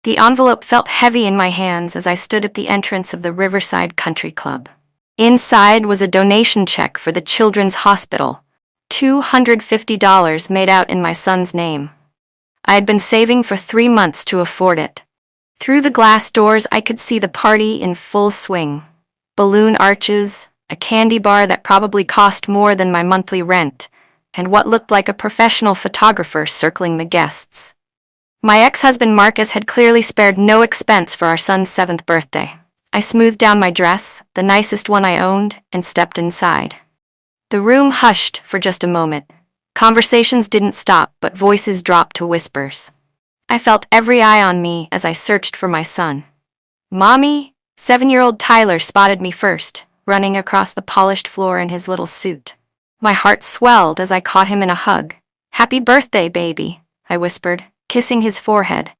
The envelope felt heavy in my hands as I stood at the entrance of the Riverside Country Club. Inside was a donation check for the Children's Hospital, $250 made out in my son's name. I had been saving for 3 months to afford it. Through the glass doors, I could see the party in full swing. Balloon arches, a candy bar that probably cost more than my monthly rent, and what looked like a professional photographer circling the guests. My ex-husband Marcus had clearly spared no expense for our son's 7th birthday. I smoothed down my dress, the nicest one I owned, and stepped inside. The room hushed for just a moment. Conversations didn't stop, but voices dropped to whispers. I felt every eye on me as I searched for my son. "Mommy?" 7-year-old Tyler spotted me first, running across the polished floor in his little suit. My heart swelled as I caught him in a hug. "Happy birthday, baby," I whispered, kissing his forehead.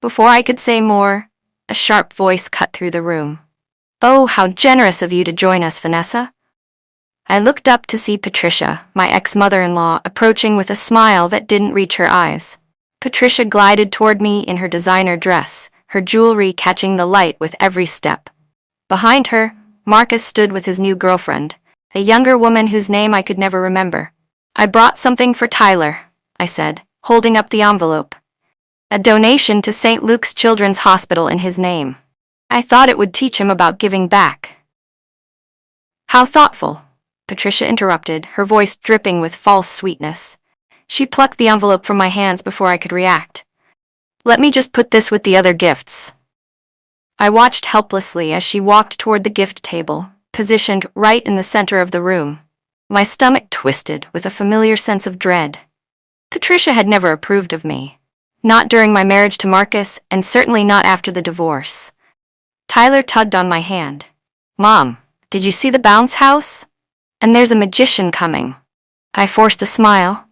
Before I could say more, a sharp voice cut through the room. "Oh, how generous of you to join us, Vanessa." I looked up to see Patricia, my ex-mother-in-law, approaching with a smile that didn't reach her eyes. Patricia glided toward me in her designer dress, her jewelry catching the light with every step. Behind her, Marcus stood with his new girlfriend, a younger woman whose name I could never remember. "I brought something for Tyler," I said, holding up the envelope. "A donation to St. Luke's Children's Hospital in his name. I thought it would teach him about giving back." "How thoughtful," Patricia interrupted, her voice dripping with false sweetness. She plucked the envelope from my hands before I could react. "Let me just put this with the other gifts." I watched helplessly as she walked toward the gift table, positioned right in the center of the room. My stomach twisted with a familiar sense of dread. Patricia had never approved of me. Not during my marriage to Marcus, and certainly not after the divorce. Tyler tugged on my hand. "Mom, did you see the bounce house? And there's a magician coming." I forced a smile.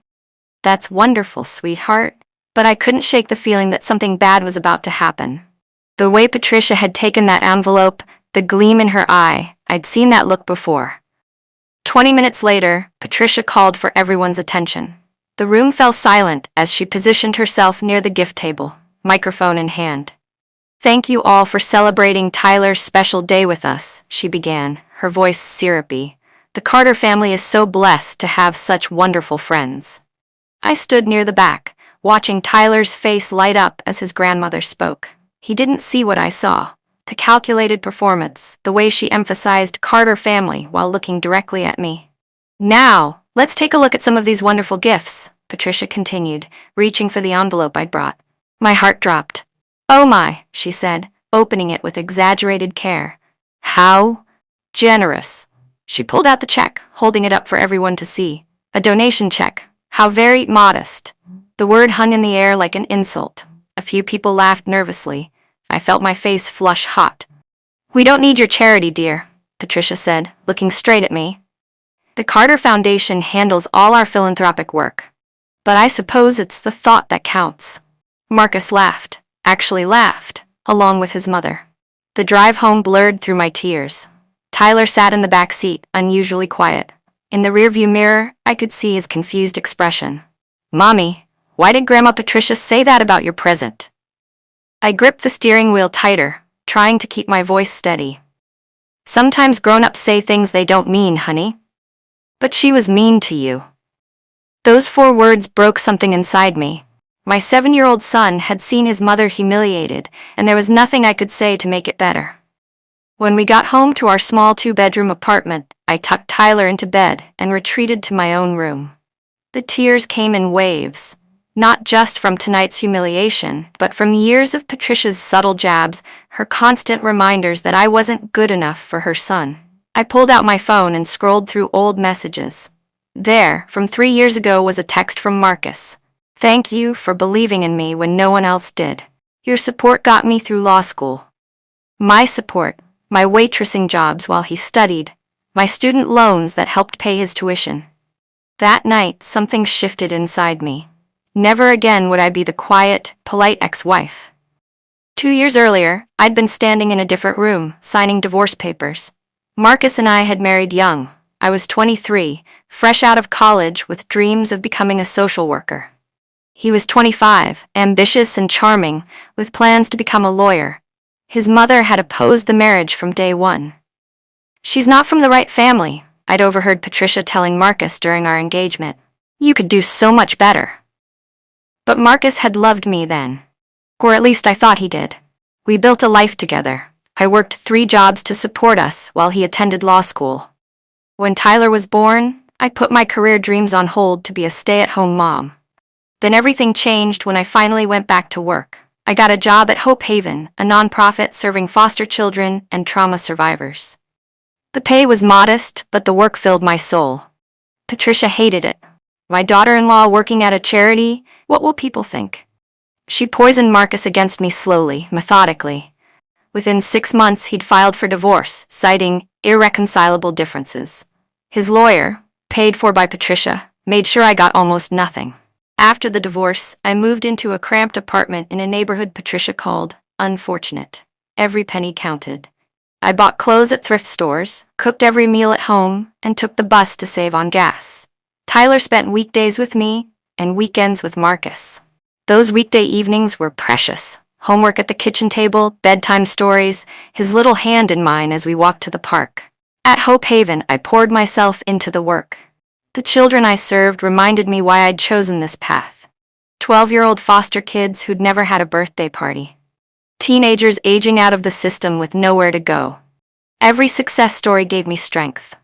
"That's wonderful, sweetheart." But I couldn't shake the feeling that something bad was about to happen. The way Patricia had taken that envelope, the gleam in her eye, I'd seen that look before. 20 minutes later, Patricia called for everyone's attention. The room fell silent as she positioned herself near the gift table, microphone in hand. "Thank you all for celebrating Tyler's special day with us," she began, her voice syrupy. "The Carter family is so blessed to have such wonderful friends." I stood near the back, watching Tyler's face light up as his grandmother spoke. He didn't see what I saw. The calculated performance, the way she emphasized Carter family while looking directly at me. "Now, let's take a look at some of these wonderful gifts," Patricia continued, reaching for the envelope I'd brought. My heart dropped. "Oh my," she said, opening it with exaggerated care. "How generous." She pulled out the check, holding it up for everyone to see. A donation check. How very modest. The word hung in the air like an insult. A few people laughed nervously. I felt my face flush hot. "We don't need your charity, dear," Patricia said, looking straight at me. "The Carter Foundation handles all our philanthropic work. But I suppose it's the thought that counts." Marcus laughed, actually laughed, along with his mother. The drive home blurred through my tears. Tyler sat in the back seat, unusually quiet. In the rearview mirror, I could see his confused expression. "Mommy, why did Grandma Patricia say that about your present?" I gripped the steering wheel tighter, trying to keep my voice steady. "Sometimes grown-ups say things they don't mean, honey. But she was mean to you." Those 4 words broke something inside me. My 7-year-old son had seen his mother humiliated, and there was nothing I could say to make it better. When we got home to our small 2-bedroom apartment, I tucked Tyler into bed and retreated to my own room. The tears came in waves, not just from tonight's humiliation, but from years of Patricia's subtle jabs, her constant reminders that I wasn't good enough for her son. I pulled out my phone and scrolled through old messages. There, from 3 years ago, was a text from Marcus. "Thank you for believing in me when no one else did. Your support got me through law school." My support, my waitressing jobs while he studied, my student loans that helped pay his tuition. That night, something shifted inside me. Never again would I be the quiet, polite ex-wife. 2 years earlier, I'd been standing in a different room, signing divorce papers. Marcus and I had married young. I was 23, fresh out of college with dreams of becoming a social worker. He was 25, ambitious and charming, with plans to become a lawyer. His mother had opposed the marriage from day one. "She's not from the right family," I'd overheard Patricia telling Marcus during our engagement. "You could do so much better." But Marcus had loved me then. Or at least I thought he did. We built a life together. I worked 3 jobs to support us while he attended law school. When Tyler was born, I put my career dreams on hold to be a stay-at-home mom. Then everything changed when I finally went back to work. I got a job at Hope Haven, a nonprofit serving foster children and trauma survivors. The pay was modest, but the work filled my soul. Patricia hated it. My daughter-in-law working at a charity, what will people think? She poisoned Marcus against me slowly, methodically. Within 6 months, he'd filed for divorce, citing irreconcilable differences. His lawyer, paid for by Patricia, made sure I got almost nothing. After the divorce, I moved into a cramped apartment in a neighborhood Patricia called unfortunate. Every penny counted. I bought clothes at thrift stores, cooked every meal at home, and took the bus to save on gas. Tyler spent weekdays with me and weekends with Marcus. Those weekday evenings were precious. Homework at the kitchen table, bedtime stories, his little hand in mine as we walked to the park. At Hope Haven, I poured myself into the work. The children I served reminded me why I'd chosen this path. 12-year-old foster kids who'd never had a birthday party. Teenagers aging out of the system with nowhere to go. Every success story gave me strength.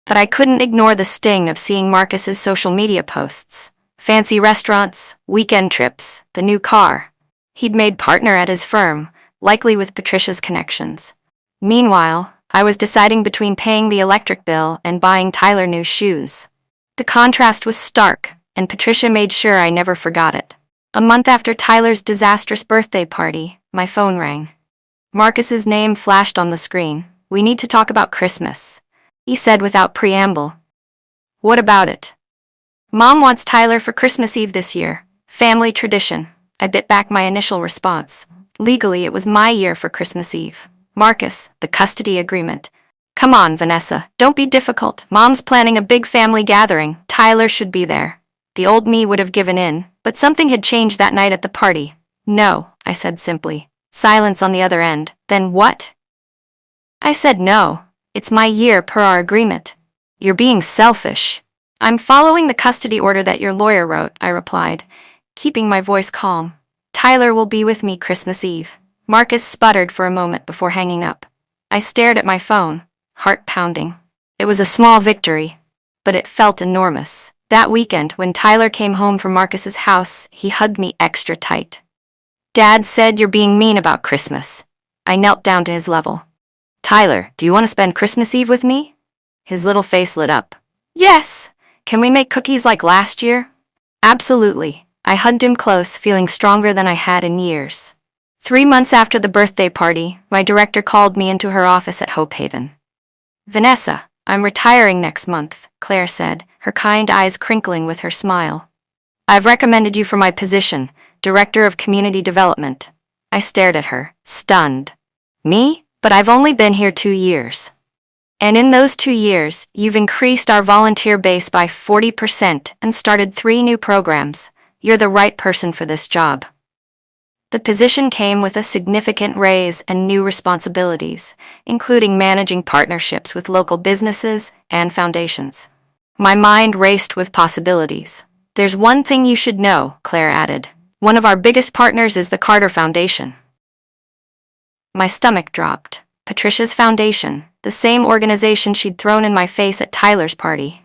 But I couldn't ignore the sting of seeing Marcus's social media posts. Fancy restaurants, weekend trips, the new car. He'd made partner at his firm, likely with Patricia's connections. Meanwhile, I was deciding between paying the electric bill and buying Tyler new shoes. The contrast was stark, and Patricia made sure I never forgot it. A month after Tyler's disastrous birthday party, my phone rang. Marcus's name flashed on the screen. "We need to talk about Christmas," he said without preamble. "What about it?" "Mom wants Tyler for Christmas Eve this year. Family tradition." I bit back my initial response. Legally, it was my year for Christmas Eve. Marcus, the custody agreement. "Come on, Vanessa, don't be difficult. Mom's planning a big family gathering. Tyler should be there." The old me would have given in, but something had changed that night at the party. "No," I said simply. Silence on the other end. "Then what?" I said no. "It's my year per our agreement." "You're being selfish." "I'm following the custody order that your lawyer wrote," I replied, keeping my voice calm. "Tyler will be with me Christmas Eve." Marcus sputtered for a moment before hanging up. I stared at my phone, heart pounding. It was a small victory, but it felt enormous. That weekend, when Tyler came home from Marcus's house, he hugged me extra tight. "Dad said you're being mean about Christmas." I knelt down to his level. "Tyler, do you want to spend Christmas Eve with me?" His little face lit up. "Yes! Can we make cookies like last year?" "Absolutely." I hugged him close, feeling stronger than I had in years. 3 months after the birthday party, my director called me into her office at Hope Haven. "Vanessa, I'm retiring next month," Claire said, her kind eyes crinkling with her smile. "I've recommended you for my position, Director of Community Development." I stared at her, stunned. "Me? But I've only been here 2 years." "And in those 2 years, you've increased our volunteer base by 40% and started 3 new programs. You're the right person for this job." The position came with a significant raise and new responsibilities, including managing partnerships with local businesses and foundations. My mind raced with possibilities. "There's one thing you should know," Claire added. "One of our biggest partners is the Carter Foundation." My stomach dropped. Patricia's foundation, the same organization she'd thrown in my face at Tyler's party.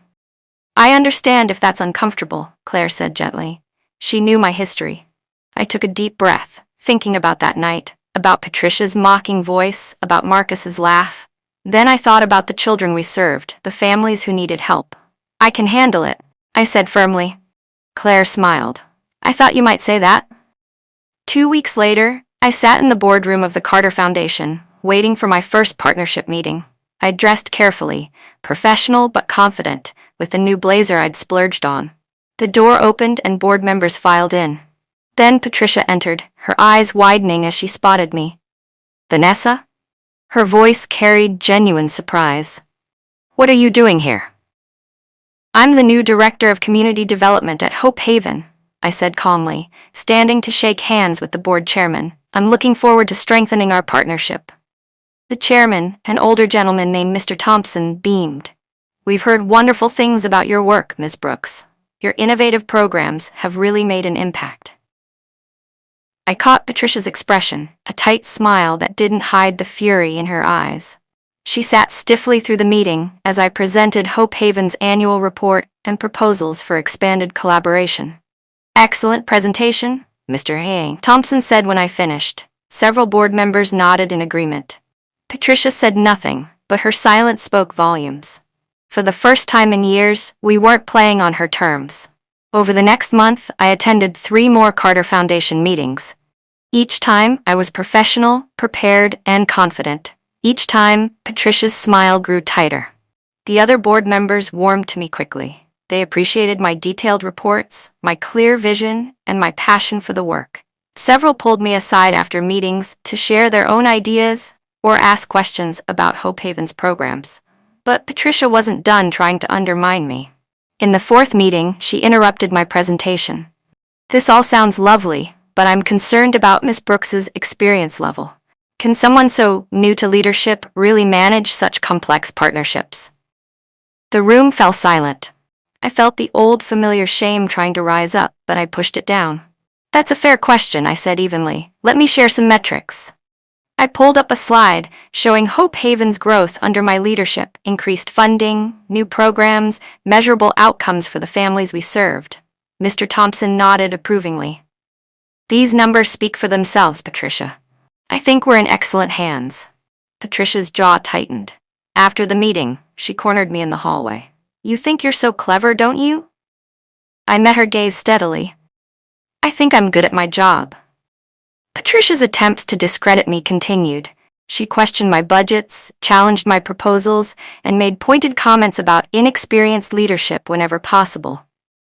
"I understand if that's uncomfortable," Claire said gently. She knew my history. I took a deep breath, thinking about that night, about Patricia's mocking voice, about Marcus's laugh. Then I thought about the children we served, the families who needed help. "I can handle it," I said firmly. Claire smiled. "I thought you might say that." 2 weeks later, I sat in the boardroom of the Carter Foundation, waiting for my first partnership meeting. I dressed carefully, professional but confident, with the new blazer I'd splurged on. The door opened and board members filed in. Then Patricia entered, her eyes widening as she spotted me. "Vanessa?" Her voice carried genuine surprise. "What are you doing here?" "I'm the new Director of Community Development at Hope Haven," I said calmly, standing to shake hands with the board chairman. "I'm looking forward to strengthening our partnership." The chairman, an older gentleman named Mr. Thompson, beamed. "We've heard wonderful things about your work, Ms. Brooks. Your innovative programs have really made an impact." I caught Patricia's expression, a tight smile that didn't hide the fury in her eyes. She sat stiffly through the meeting as I presented Hope Haven's annual report and proposals for expanded collaboration. "Excellent presentation, Mr. Haying," Thompson said when I finished. Several board members nodded in agreement. Patricia said nothing, but her silence spoke volumes. For the first time in years, we weren't playing on her terms. Over the next month, I attended 3 more Carter Foundation meetings. Each time, I was professional, prepared, and confident. Each time, Patricia's smile grew tighter. The other board members warmed to me quickly. They appreciated my detailed reports, my clear vision, and my passion for the work. Several pulled me aside after meetings to share their own ideas or ask questions about Hope Haven's programs. But Patricia wasn't done trying to undermine me. In the 4th meeting, she interrupted my presentation. "This all sounds lovely, but I'm concerned about Miss Brooks's experience level. Can someone so new to leadership really manage such complex partnerships?" The room fell silent. I felt the old familiar shame trying to rise up, but I pushed it down. "That's a fair question," I said evenly. "Let me share some metrics." I pulled up a slide showing Hope Haven's growth under my leadership, increased funding, new programs, measurable outcomes for the families we served. Mr. Thompson nodded approvingly. "These numbers speak for themselves, Patricia. I think we're in excellent hands." Patricia's jaw tightened. After the meeting, she cornered me in the hallway. "You think you're so clever, don't you?" I met her gaze steadily. "I think I'm good at my job." Patricia's attempts to discredit me continued. She questioned my budgets, challenged my proposals, and made pointed comments about inexperienced leadership whenever possible.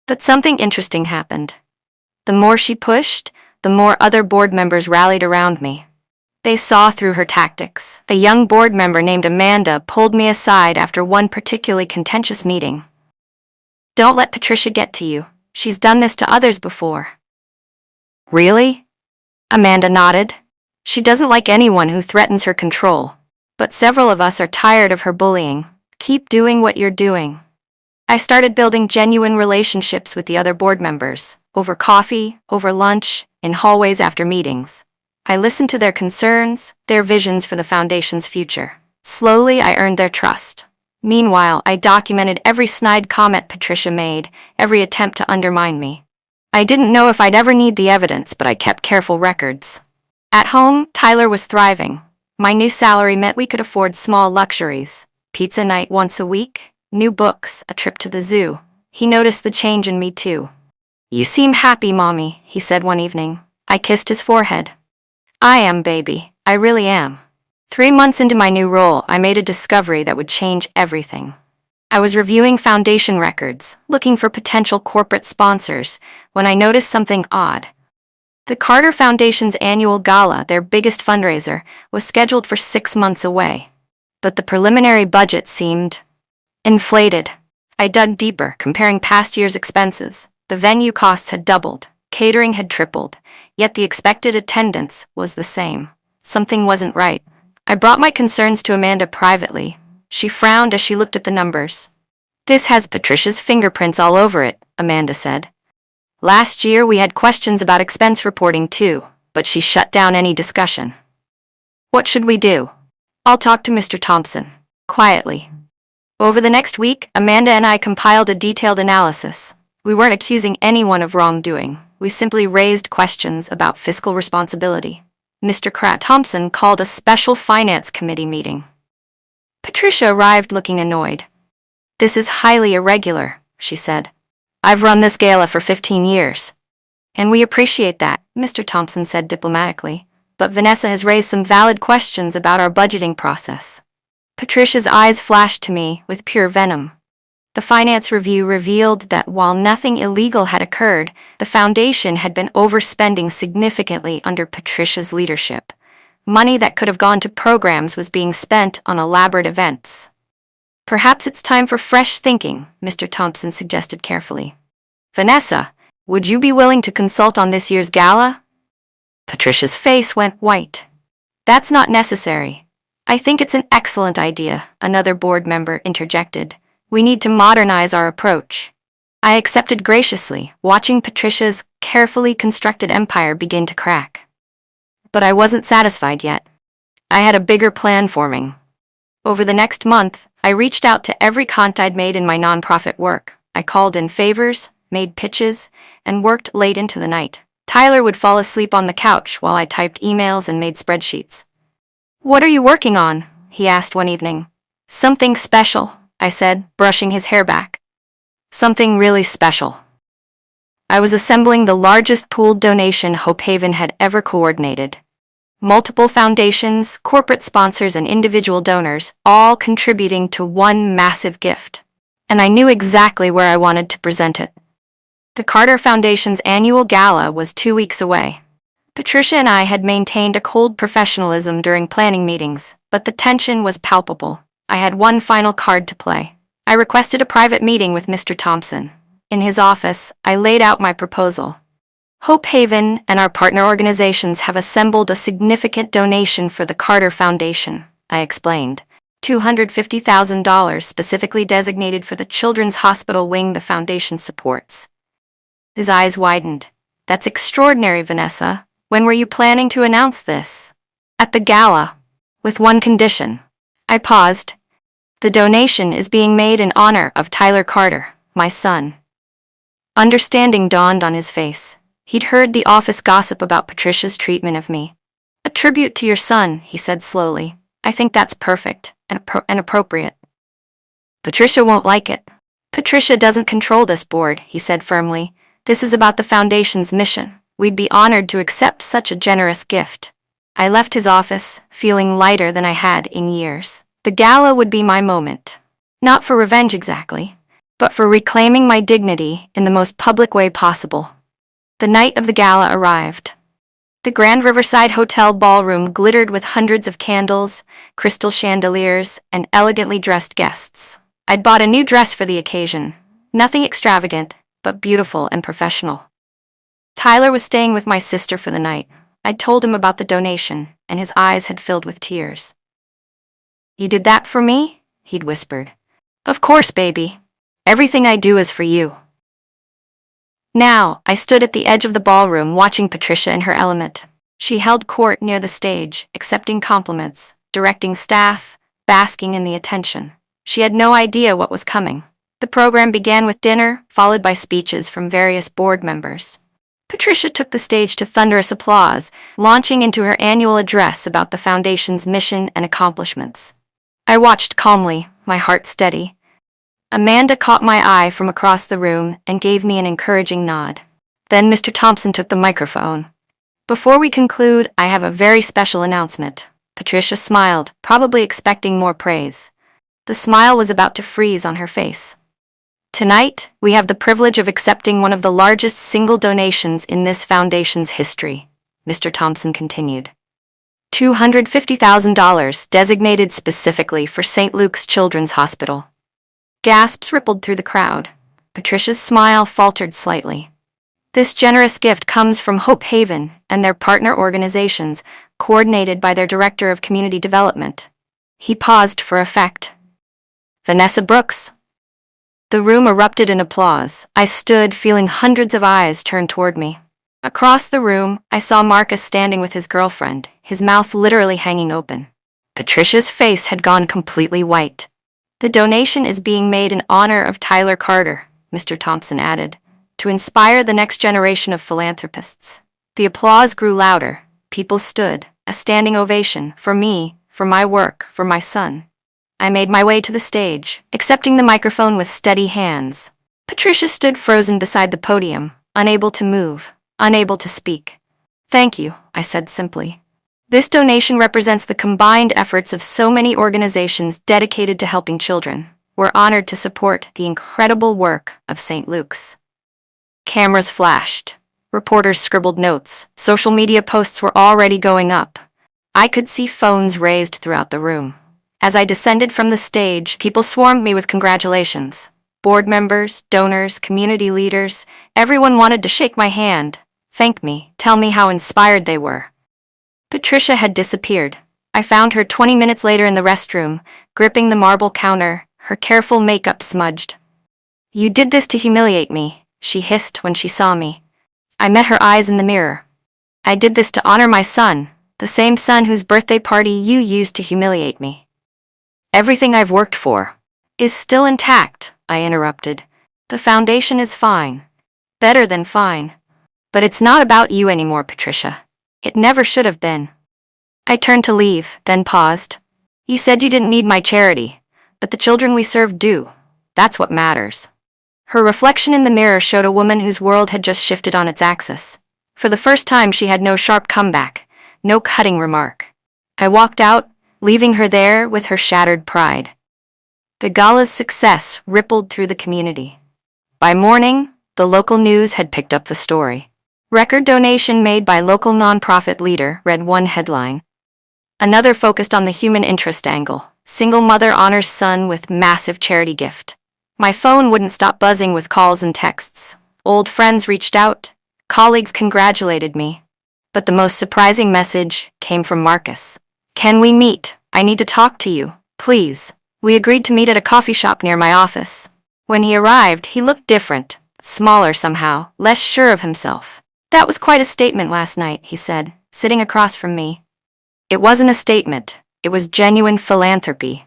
But something interesting happened. The more she pushed, the more other board members rallied around me. They saw through her tactics. A young board member named Amanda pulled me aside after one particularly contentious meeting. "Don't let Patricia get to you. She's done this to others before." "Really?" Amanda nodded. "She doesn't like anyone who threatens her control. But several of us are tired of her bullying. Keep doing what you're doing." I started building genuine relationships with the other board members, over coffee, over lunch, in hallways after meetings. I listened to their concerns, their visions for the Foundation's future. Slowly, I earned their trust. Meanwhile, I documented every snide comment Patricia made, every attempt to undermine me. I didn't know if I'd ever need the evidence, but I kept careful records. At home, Tyler was thriving. My new salary meant we could afford small luxuries. Pizza night once a week, new books, a trip to the zoo. He noticed the change in me too. "You seem happy, Mommy," he said one evening. I kissed his forehead. "I am, baby. I really am." 3 months into my new role, I made a discovery that would change everything. I was reviewing Foundation records, looking for potential corporate sponsors, when I noticed something odd. The Carter Foundation's annual gala, their biggest fundraiser, was scheduled for 6 months away. But the preliminary budget seemed inflated. I dug deeper, comparing past year's expenses. The venue costs had doubled, catering had tripled, yet the expected attendance was the same. Something wasn't right. I brought my concerns to Amanda privately. She frowned as she looked at the numbers. "This has Patricia's fingerprints all over it," Amanda said. "Last year we had questions about expense reporting too, but she shut down any discussion." "What should we do?" "I'll talk to Mr. Thompson." Quietly. Over the next week, Amanda and I compiled a detailed analysis. We weren't accusing anyone of wrongdoing. We simply raised questions about fiscal responsibility. Mr. Thompson called a special finance committee meeting. Patricia arrived looking annoyed. "This is highly irregular," she said. "I've run this gala for 15 years. And we appreciate that," Mr. Thompson said diplomatically. "But Vanessa has raised some valid questions about our budgeting process." Patricia's eyes flashed to me with pure venom. The finance review revealed that while nothing illegal had occurred, the Foundation had been overspending significantly under Patricia's leadership. Money that could have gone to programs was being spent on elaborate events. "Perhaps it's time for fresh thinking," Mr. Thompson suggested carefully. "Vanessa, Would you be willing to consult on this year's gala? Patricia's face went white. That's not necessary. I think it's an excellent idea, another board member interjected. We need to modernize our approach. I accepted graciously, watching Patricia's carefully constructed empire begin to crack. But I wasn't satisfied yet. I had a bigger plan forming. Over the next month, I reached out to every contact I'd made in my nonprofit work. I called in favors, made pitches, and worked late into the night. Tyler would fall asleep on the couch while I typed emails and made spreadsheets. "What are you working on?" he asked one evening. "Something special," I said, brushing his hair back. "Something really special." I was assembling the largest pooled donation Hope Haven had ever coordinated. Multiple foundations, corporate sponsors, and individual donors, all contributing to one massive gift. And I knew exactly where I wanted to present it. The Carter Foundation's annual gala was 2 weeks away. Patricia and I had maintained a cold professionalism during planning meetings, but the tension was palpable. I had one final card to play. I requested a private meeting with Mr. Thompson. In his office, I laid out my proposal. Hope Haven and our partner organizations have assembled a significant donation for the Carter Foundation, I explained. $250,000 specifically designated for the Children's Hospital wing the foundation supports. His eyes widened. "That's extraordinary, Vanessa. When were you planning to announce this?" "At the gala. With one condition." I paused. "The donation is being made in honor of Tyler Carter, my son." Understanding dawned on his face. He'd heard the office gossip about Patricia's treatment of me. "A tribute to your son," he said slowly. "I think that's perfect and appropriate." "Patricia won't like it." "Patricia doesn't control this board," he said firmly. "This is about the foundation's mission. We'd be honored to accept such a generous gift." I left his office, feeling lighter than I had in years. The gala would be my moment. Not for revenge exactly, but for reclaiming my dignity in the most public way possible. The night of the gala arrived. The Grand Riverside Hotel ballroom glittered with hundreds of candles, crystal chandeliers, and elegantly dressed guests. I'd bought a new dress for the occasion. Nothing extravagant, but beautiful and professional. Tyler was staying with my sister for the night. I'd told him about the donation, and his eyes had filled with tears. "You did that for me?" he'd whispered. "Of course, baby. Everything I do is for you." Now, I stood at the edge of the ballroom watching Patricia in her element. She held court near the stage, accepting compliments, directing staff, basking in the attention. She had no idea what was coming. The program began with dinner, followed by speeches from various board members. Patricia took the stage to thunderous applause, launching into her annual address about the foundation's mission and accomplishments. I watched calmly, my heart steady. Amanda caught my eye from across the room and gave me an encouraging nod. Then Mr. Thompson took the microphone. "Before we conclude, I have a very special announcement." Patricia smiled, probably expecting more praise. The smile was about to freeze on her face. "Tonight, we have the privilege of accepting one of the largest single donations in this foundation's history," Mr. Thompson continued. $250,000 designated specifically for St. Luke's Children's Hospital. Gasps rippled through the crowd. Patricia's smile faltered slightly. "This generous gift comes from Hope Haven and their partner organizations, coordinated by their Director of Community Development." He paused for effect. "Vanessa Brooks." The room erupted in applause. I stood, feeling hundreds of eyes turn toward me. Across the room, I saw Marcus standing with his girlfriend, his mouth literally hanging open. Patricia's face had gone completely white. "The donation is being made in honor of Tyler Carter," Mr. Thompson added, "to inspire the next generation of philanthropists." The applause grew louder. People stood, a standing ovation, for me, for my work, for my son. I made my way to the stage, accepting the microphone with steady hands. Patricia stood frozen beside the podium, unable to move, unable to speak. "Thank you," I said simply. "This donation represents the combined efforts of so many organizations dedicated to helping children. We're honored to support the incredible work of St. Luke's." Cameras flashed. Reporters scribbled notes. Social media posts were already going up. I could see phones raised throughout the room. As I descended from the stage, people swarmed me with congratulations. Board members, donors, community leaders, everyone wanted to shake my hand, thank me, tell me how inspired they were. Patricia had disappeared. I found her 20 minutes later in the restroom, gripping the marble counter, her careful makeup smudged. "You did this to humiliate me," she hissed when she saw me. I met her eyes in the mirror. "I did this to honor my son, the same son whose birthday party you used to humiliate me." "Everything I've worked for is still intact," I interrupted. "The foundation is fine. Better than fine. But it's not about you anymore, Patricia. It never should have been." I turned to leave, then paused. "You said you didn't need my charity, but the children we serve do. That's what matters." Her reflection in the mirror showed a woman whose world had just shifted on its axis. For the first time, she had no sharp comeback, no cutting remark. I walked out, leaving her there with her shattered pride. The gala's success rippled through the community. By morning, the local news had picked up the story. "Record donation made by local nonprofit leader," read one headline. Another focused on the human interest angle. "Single mother honors son with massive charity gift." My phone wouldn't stop buzzing with calls and texts. Old friends reached out. Colleagues congratulated me. But the most surprising message came from Marcus. "Can we meet? I need to talk to you, please." We agreed to meet at a coffee shop near my office. When he arrived, he looked different, smaller somehow, less sure of himself. "That was quite a statement last night," he said, sitting across from me. "It wasn't a statement. It was genuine philanthropy."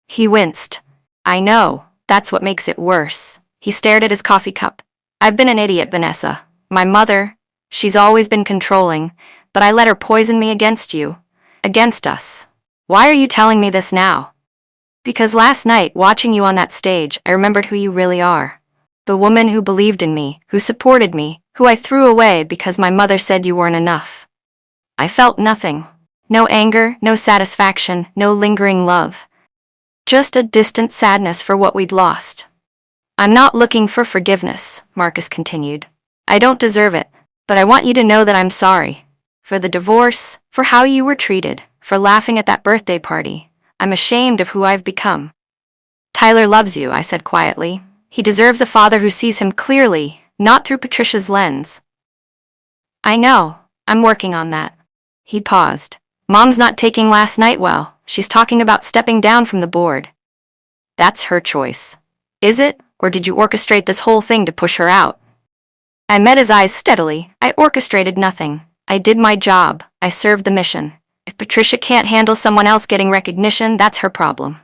He winced. "I know. That's what makes it worse." He stared at his coffee cup. "I've been an idiot, Vanessa. My mother, she's always been controlling, but I let her poison me against you. Against us. Why are you telling me this now?" "Because last night, watching you on that stage, I remembered who you really are. The woman who believed in me, who supported me, who I threw away because my mother said you weren't enough." I felt nothing. No anger, no satisfaction, no lingering love. Just a distant sadness for what we'd lost. "I'm not looking for forgiveness," Marcus continued. "I don't deserve it, but I want you to know that I'm sorry. For the divorce, for how you were treated, for laughing at that birthday party. I'm ashamed of who I've become." "Tyler loves you," I said quietly. "He deserves a father who sees him clearly, not through Patricia's lens." "I know. I'm working on that." He paused. "Mom's not taking last night well. She's talking about stepping down from the board." "That's her choice. Is it, or did you orchestrate this whole thing to push her out?" I met his eyes steadily. "I orchestrated nothing. I did my job. I served the mission. If Patricia can't handle someone else getting recognition, that's her problem."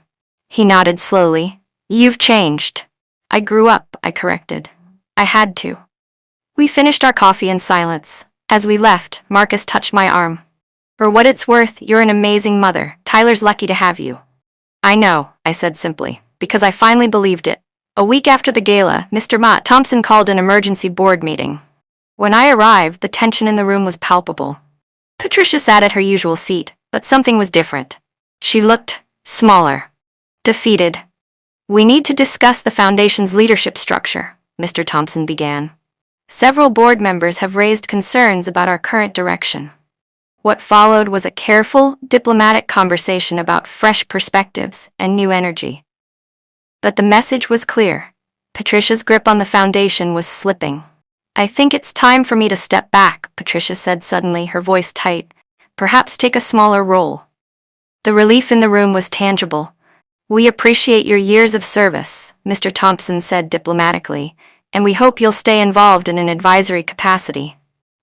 He nodded slowly. "You've changed." "I grew up," I corrected. "I had to." We finished our coffee in silence. As we left, Marcus touched my arm. "For what it's worth, you're an amazing mother. Tyler's lucky to have you." "I know," I said simply, because I finally believed it. A week after the gala, Mr. Mott Thompson called an emergency board meeting. When I arrived, the tension in the room was palpable. Patricia sat at her usual seat, but something was different. She looked smaller, defeated. "We need to discuss the foundation's leadership structure," Mr. Thompson began. "Several board members have raised concerns about our current direction." What followed was a careful, diplomatic conversation about fresh perspectives and new energy. But the message was clear. Patricia's grip on the foundation was slipping. "I think it's time for me to step back," Patricia said suddenly, her voice tight. "Perhaps take a smaller role." The relief in the room was tangible. "We appreciate your years of service," Mr. Thompson said diplomatically, "and we hope you'll stay involved in an advisory capacity."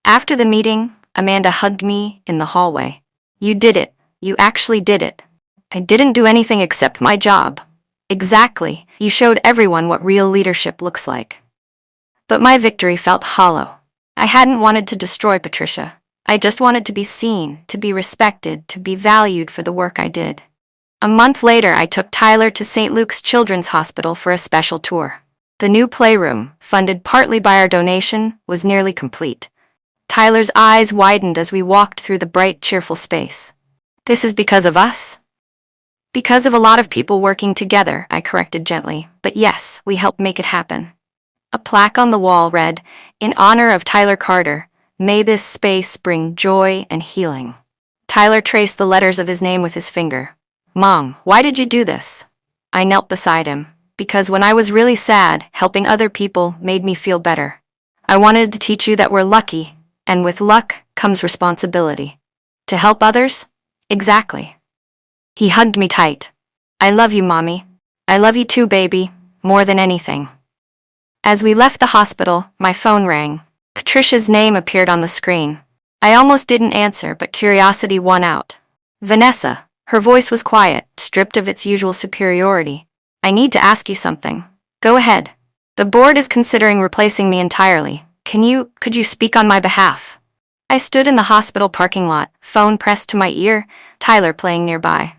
After the meeting, Amanda hugged me in the hallway. "You did it. You actually did it." "I didn't do anything except my job." "Exactly. You showed everyone what real leadership looks like." But my victory felt hollow. I hadn't wanted to destroy Patricia. I just wanted to be seen, to be respected, to be valued for the work I did. A month later, I took Tyler to St. Luke's Children's Hospital for a special tour. The new playroom, funded partly by our donation, was nearly complete. Tyler's eyes widened as we walked through the bright, cheerful space. "This is because of us?" "Because of a lot of people working together," I corrected gently. "But yes, we helped make it happen." A plaque on the wall read, "In honor of Tyler Carter, may this space bring joy and healing." Tyler traced the letters of his name with his finger. "Mom, why did you do this?" I knelt beside him. because when I was really sad, helping other people made me feel better. I wanted to teach you that we're lucky, and with luck comes responsibility. To help others? Exactly. He hugged me tight. I love you, Mommy. I love you too, baby, more than anything. As we left the hospital, my phone rang. Patricia's name appeared on the screen. I almost didn't answer, but curiosity won out. Vanessa. Her voice was quiet, stripped of its usual superiority. I need to ask you something. Go ahead. The board is considering replacing me entirely. Could you speak on my behalf? I stood in the hospital parking lot, phone pressed to my ear, Tyler playing nearby.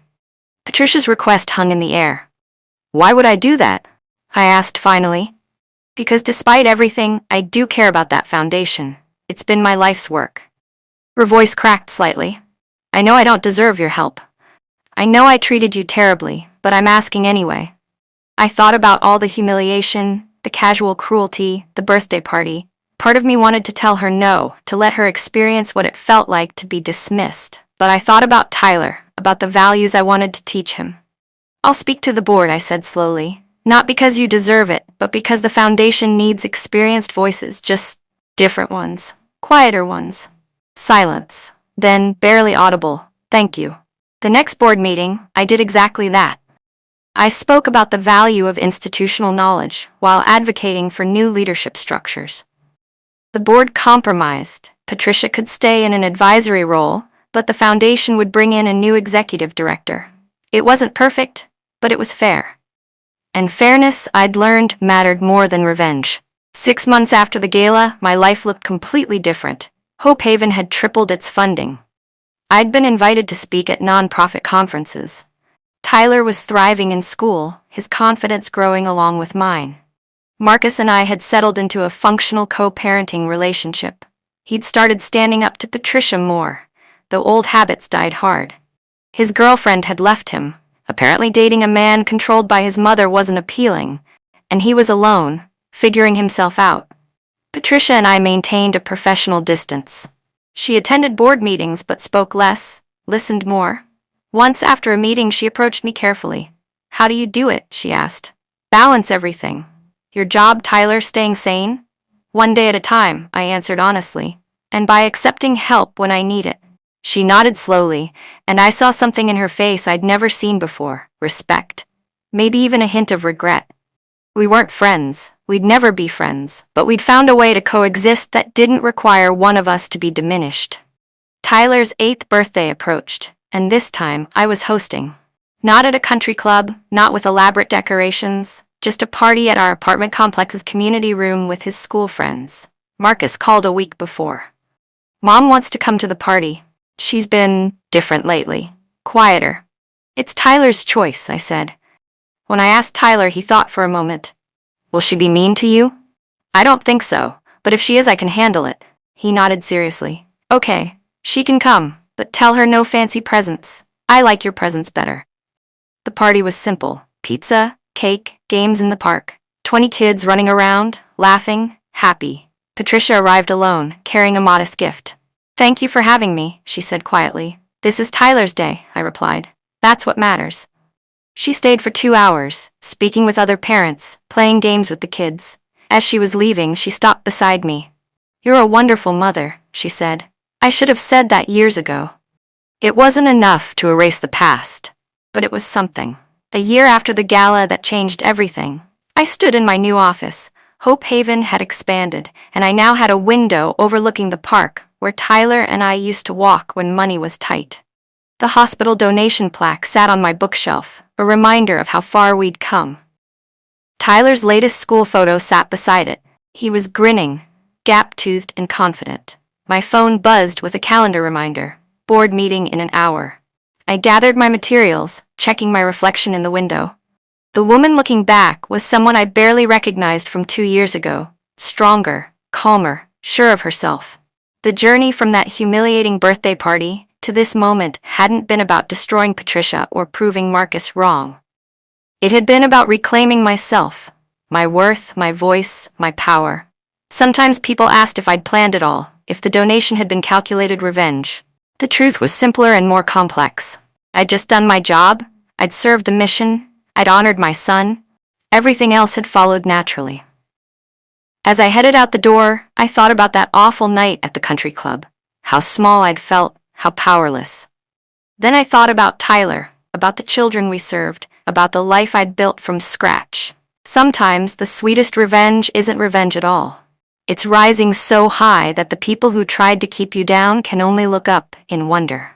Patricia's request hung in the air. Why would I do that? I asked finally. Because despite everything, I do care about that foundation. It's been my life's work. Her voice cracked slightly. I know I don't deserve your help. I know I treated you terribly, but I'm asking anyway. I thought about all the humiliation, the casual cruelty, the birthday party. Part of me wanted to tell her no, to let her experience what it felt like to be dismissed. But I thought about Tyler, about the values I wanted to teach him. I'll speak to the board, I said slowly. Not because you deserve it, but because the foundation needs experienced voices, just different ones, quieter ones. Silence. Then, barely audible, thank you. The next board meeting, I did exactly that. I spoke about the value of institutional knowledge while advocating for new leadership structures. The board compromised. Patricia could stay in an advisory role, but the foundation would bring in a new executive director. It wasn't perfect, but it was fair. And fairness, I'd learned, mattered more than revenge. 6 months after the gala, my life looked completely different. Hope Haven had tripled its funding. I'd been invited to speak at nonprofit conferences. Tyler was thriving in school, his confidence growing along with mine. Marcus and I had settled into a functional co-parenting relationship. He'd started standing up to Patricia more, though old habits died hard. His girlfriend had left him. Apparently dating a man controlled by his mother wasn't appealing, and he was alone, figuring himself out. Patricia and I maintained a professional distance. She attended board meetings but spoke less, listened more. Once after a meeting she approached me carefully. How do you do it? She asked. Balance everything. Your job, Tyler, staying sane? One day at a time, I answered honestly, and by accepting help when I need it. She nodded slowly, and I saw something in her face I'd never seen before, respect. Maybe even a hint of regret. We weren't friends, we'd never be friends, but we'd found a way to coexist that didn't require one of us to be diminished. Tyler's 8th birthday approached, and this time I was hosting. Not at a country club, not with elaborate decorations, just a party at our apartment complex's community room with his school friends. Marcus called a week before. Mom wants to come to the party. She's been different lately, quieter. It's Tyler's choice, I said. When I asked Tyler, he thought for a moment. Will she be mean to you? I don't think so, but if she is, I can handle it. He nodded seriously. Okay, she can come, but tell her no fancy presents. I like your presents better. The party was simple. Pizza, cake, games in the park. 20 kids running around, laughing, happy. Patricia arrived alone, carrying a modest gift. Thank you for having me, she said quietly. This is Tyler's day, I replied. That's what matters. She stayed for 2 hours, speaking with other parents, playing games with the kids. As she was leaving, she stopped beside me. You're a wonderful mother, she said. I should have said that years ago. It wasn't enough to erase the past, but it was something. A year after the gala that changed everything, I stood in my new office. Hope Haven had expanded, and I now had a window overlooking the park where Tyler and I used to walk when money was tight. The hospital donation plaque sat on my bookshelf, a reminder of how far we'd come. Tyler's latest school photo sat beside it. He was grinning, gap-toothed and confident. My phone buzzed with a calendar reminder. Board meeting in an hour. I gathered my materials, checking my reflection in the window. The woman looking back was someone I barely recognized from 2 years ago. Stronger, calmer, sure of herself. The journey from that humiliating birthday party to this moment hadn't been about destroying Patricia or proving Marcus wrong. It had been about reclaiming myself, my worth, my voice, my power. Sometimes people asked if I'd planned it all, if the donation had been calculated revenge. The truth was simpler and more complex. I'd just done my job, I'd served the mission, I'd honored my son, Everything else had followed naturally. As I headed out the door, I thought about that awful night at the country club. How small I'd felt, how powerless. Then I thought about Tyler, about the children we served, about the life I'd built from scratch. Sometimes the sweetest revenge isn't revenge at all. It's rising so high that the people who tried to keep you down can only look up in wonder.